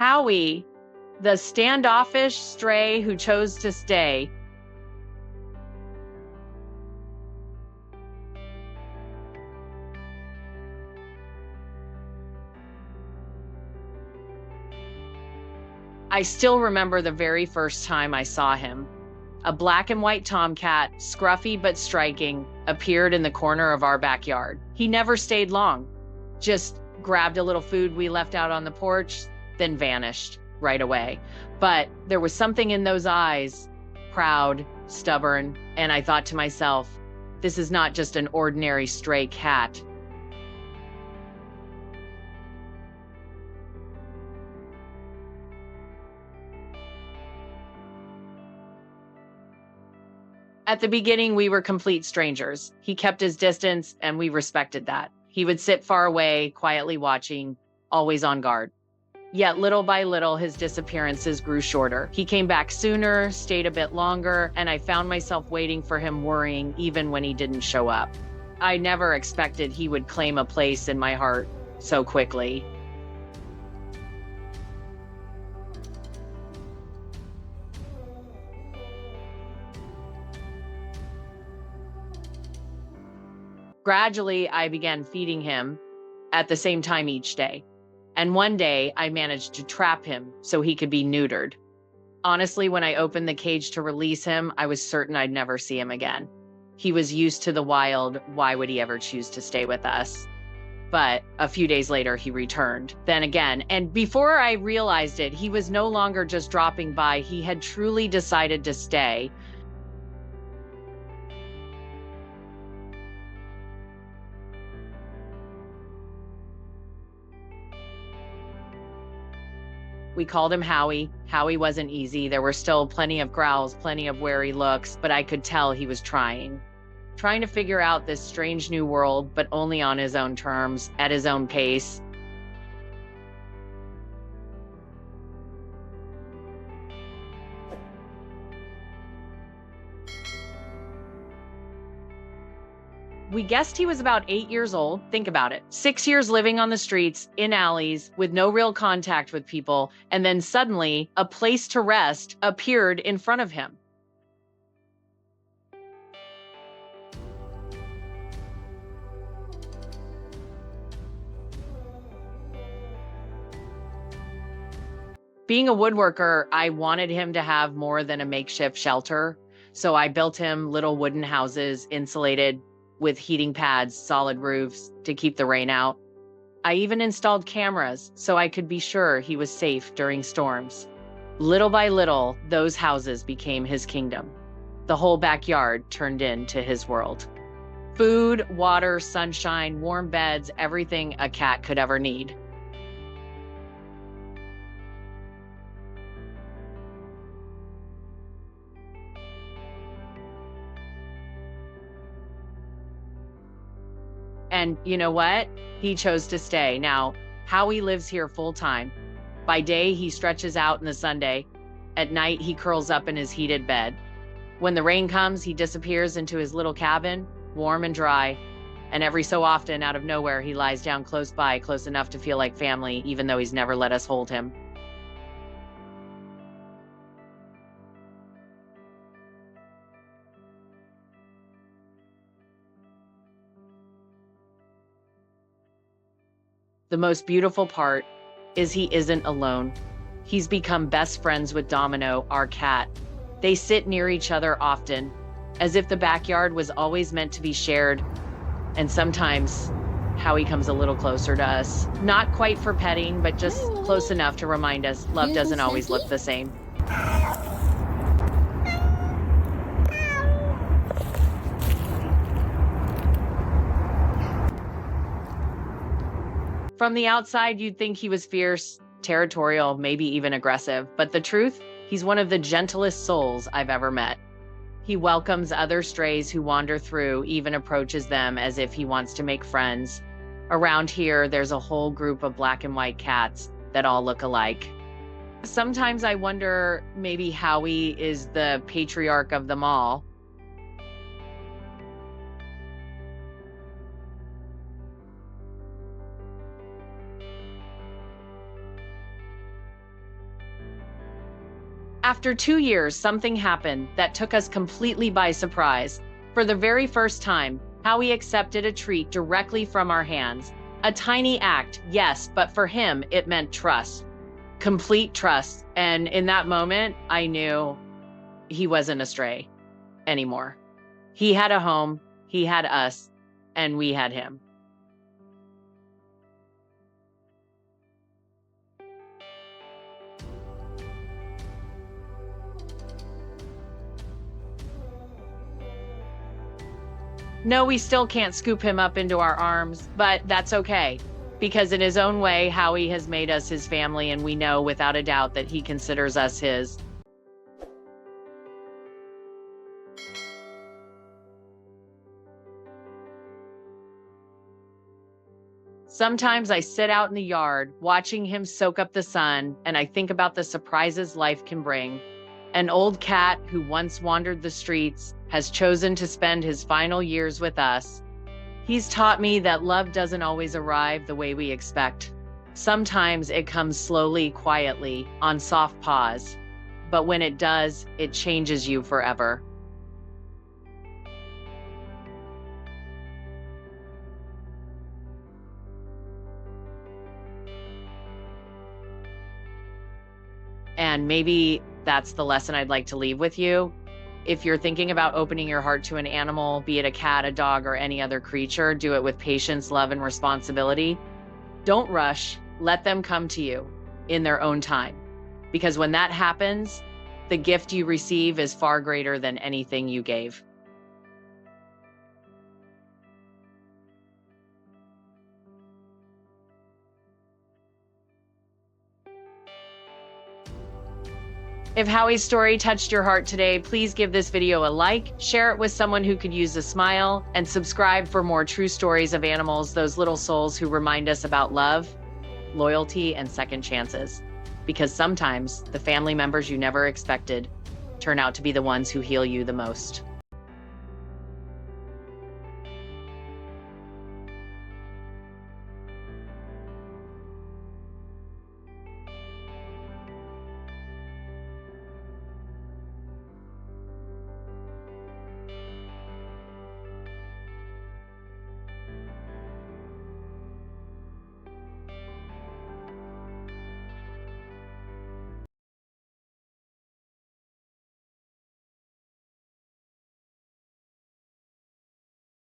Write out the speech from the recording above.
Howie, the standoffish stray who chose to stay. I still remember the very first time I saw him. A black and white tomcat, scruffy but striking, appeared in the corner of our backyard. He never stayed long, just grabbed a little food we left out on the porch, then vanished right away. But there was something in those eyes, proud, stubborn, and I thought to myself, this is not just an ordinary stray cat. At the beginning, we were complete strangers. He kept his distance, and we respected that. He would sit far away, quietly watching, always on guard. Yet little by little, his disappearances grew shorter. He came back sooner, stayed a bit longer, and I found myself waiting for him, worrying even when he didn't show up. I never expected he would claim a place in my heart so quickly. Gradually, I began feeding him at the same time each day. And one day, I managed to trap him so he could be neutered. Honestly, when I opened the cage to release him, I was certain I'd never see him again. He was used to the wild. Why would he ever choose to stay with us? But a few days later, he returned. Then again, and before I realized it, he was no longer just dropping by. He had truly decided to stay. We called him Howie. Howie wasn't easy. There were still plenty of growls, plenty of wary looks, but I could tell he was trying to figure out this strange new world, but only on his own terms, at his own pace. We guessed he was about 8 years old. Think about it. 6 years living on the streets, in alleys, with no real contact with people, and then suddenly a place to rest appeared in front of him. Being a woodworker, I wanted him to have more than a makeshift shelter. So I built him little wooden houses, insulated with heating pads, solid roofs to keep the rain out. I even installed cameras so I could be sure he was safe during storms. Little by little, those houses became his kingdom. The whole backyard turned into his world. Food, water, sunshine, warm beds, everything a cat could ever need. And you know what? He chose to stay. Now, Howie lives here full time. By day, he stretches out in the Sunday. At night, he curls up in his heated bed. When the rain comes, he disappears into his little cabin, warm and dry. And every so often, out of nowhere, he lies down close by, close enough to feel like family, even though he's never let us hold him. The most beautiful part is he isn't alone. He's become best friends with Domino, our cat. They sit near each other often, as if the backyard was always meant to be shared. And sometimes Howie comes a little closer to us. Not quite for petting, but just close enough to remind us love doesn't always look the same. From the outside, you'd think he was fierce, territorial, maybe even aggressive. But the truth, he's one of the gentlest souls I've ever met. He welcomes other strays who wander through, even approaches them as if he wants to make friends. Around here, there's a whole group of black and white cats that all look alike. Sometimes I wonder, maybe Howie is the patriarch of them all. After 2 years, something happened that took us completely by surprise. For the very first time, Howie accepted a treat directly from our hands. A tiny act, yes, but for him, it meant trust. Complete trust. And in that moment, I knew he wasn't a stray anymore. He had a home, he had us, and we had him. No, we still can't scoop him up into our arms, but that's okay. Because in his own way, Howie has made us his family, and we know without a doubt that he considers us his. Sometimes I sit out in the yard watching him soak up the sun, and I think about the surprises life can bring. An old cat who once wandered the streets has chosen to spend his final years with us. He's taught me that love doesn't always arrive the way we expect. Sometimes it comes slowly, quietly, on soft paws. But when it does, it changes you forever. And maybe that's the lesson I'd like to leave with you. If you're thinking about opening your heart to an animal, be it a cat, a dog, or any other creature, do it with patience, love, and responsibility. Don't rush. Let them come to you in their own time. Because when that happens, the gift you receive is far greater than anything you gave. If Howie's story touched your heart today, please give this video a like, share it with someone who could use a smile, and subscribe for more true stories of animals, those little souls who remind us about love, loyalty, and second chances. Because sometimes the family members you never expected turn out to be the ones who heal you the most.